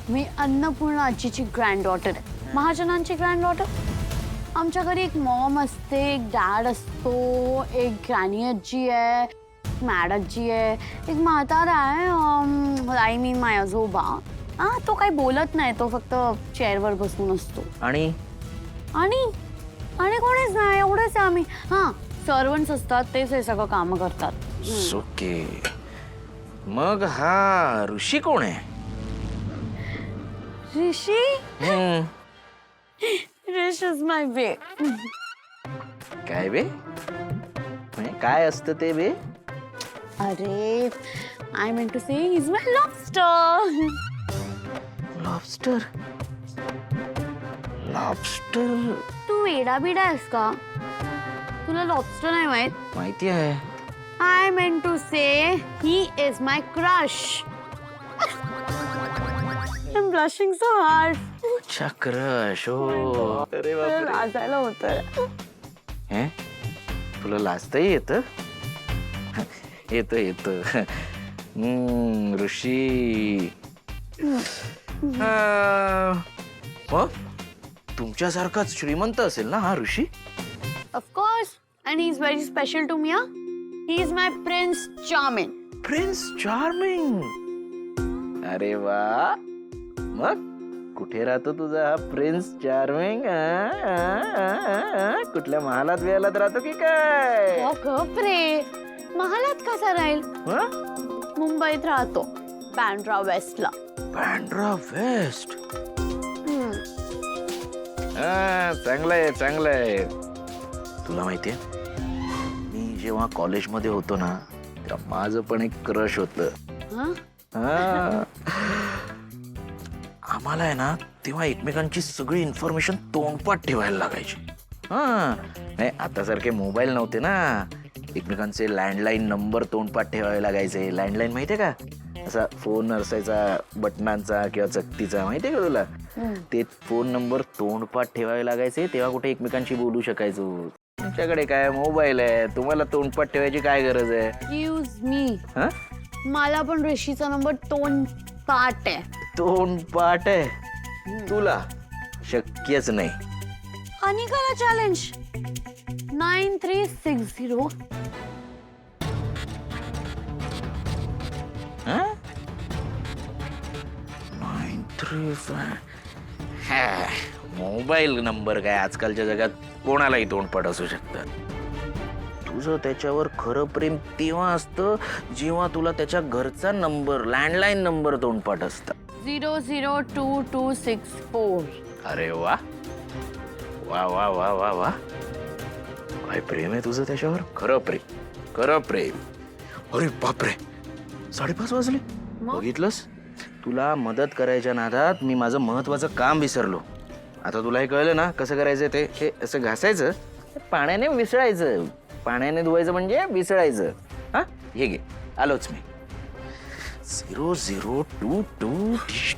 मी अन्नपूर्णा आजीची grand daughter आहे, महाजनांची grand daughter. आमच्या घरी एक मॉम असते, एक डॅड असतो, एक ग्रॅनी आजी आहे, मॅड आजी आहे, एक म्हातारा आहे, आय मीन माय आजोबा. हा, तो काही बोलत नाही, तो फक्त चेअरवर बसून असतो. आणि आणि आणि कोणीच नाही, एवढंच आहे आम्ही. हा, सर्वंट्स असतात, तेच हे सगळं कामं करतात. ओके. मग हा ऋषी कोण आहे? ऋषी? हम्म, ऋष इज माय बे. काय बे? म्हणजे काय असतं ते बे? अरे, I mean to say is my lobster. Lobster? Lobster तू वेडा बिडा आहेस का? तुला लॉबस्टर नाही माहित? माहिती आहे. I mean to say he is my crush. I am blushing so hard. अच्छा, क्रश. हो. अरे बापरे. लाजायला होतंय. हे तुला लाजताही येतं? येतं. ऋषी. मग तुमच्यासारखाच श्रीमंत असेल ना हा ऋषी? Of course, and he's very special to me. He is my Prince Charming. Prince charming. अरे वा. मग कुठे राहतो तुझा हा प्रिन्स चार्मिंग? कुठल्या महालात वेळात राहतो की काय? हो गप रे, महालात कसा राहील? मुंबईत राहतो, बँड्रा वेस्टला. बँड्रा वेस्ट. चांगलंय. तुला माहितीये, मी जेव्हा कॉलेजमध्ये होतो ना, तेव्हा माझं पण एक क्रश होतं. आम्हाला आहे ना तेव्हा एकमेकांची सगळी इन्फॉर्मेशन तोंडपाठ ठेवायला लागायची. नाही, आता सारखे मोबाईल नव्हते ना. एकमेकांचे लँडलाईन नंबर तोंडपाठ ठेवावे लागायचे. लँडलाईन माहितीये का? असा फोन असायचा बटनांचा किंवा चकतीचा, माहितीये का तुला? ते फोन नंबर तोंडपाठ ठेवावे लागायचे, तेव्हा कुठे एकमेकांशी बोलू शकायचो. तुमच्याकडे काय मोबाईल आहे, तुम्हाला तोंडपाठ ठेवायची काय गरज आहे? एक्सक्यूज मी, मला पण ऋषीचा नंबर तोंडपाठ आहे. तोंडपाठ आहे? तुला शक्यच नाही. अनिकाला चॅलेंज 9360. मोबाईल नंबर काय आजकालच्या जगात कोणालाही तोंडपाठ असू शकतं. तुझं त्याच्यावर खरं प्रेम तेव्हा असतं जेव्हा तुला त्याच्या घरचा नंबर, लँडलाईन नंबर तोंडपाठ असतं. 002264. अरे वा वा वा वा वा वा. काय प्रेम आहे तुझं त्याच्यावर. खरं प्रेम. अरे बापरे, 5:30 वाजले. बघितलंस, तुला मदत करायच्या नादात मी माझं महत्वाचं काम विसरलो. आता तुला हे कळलं ना कसं करायचं ते. हे असं घासायचं, पाण्याने विसळायचं. पाण्याने धुवायचं म्हणजे विसळायचं. हा, हे घे, आलोच मी. 0022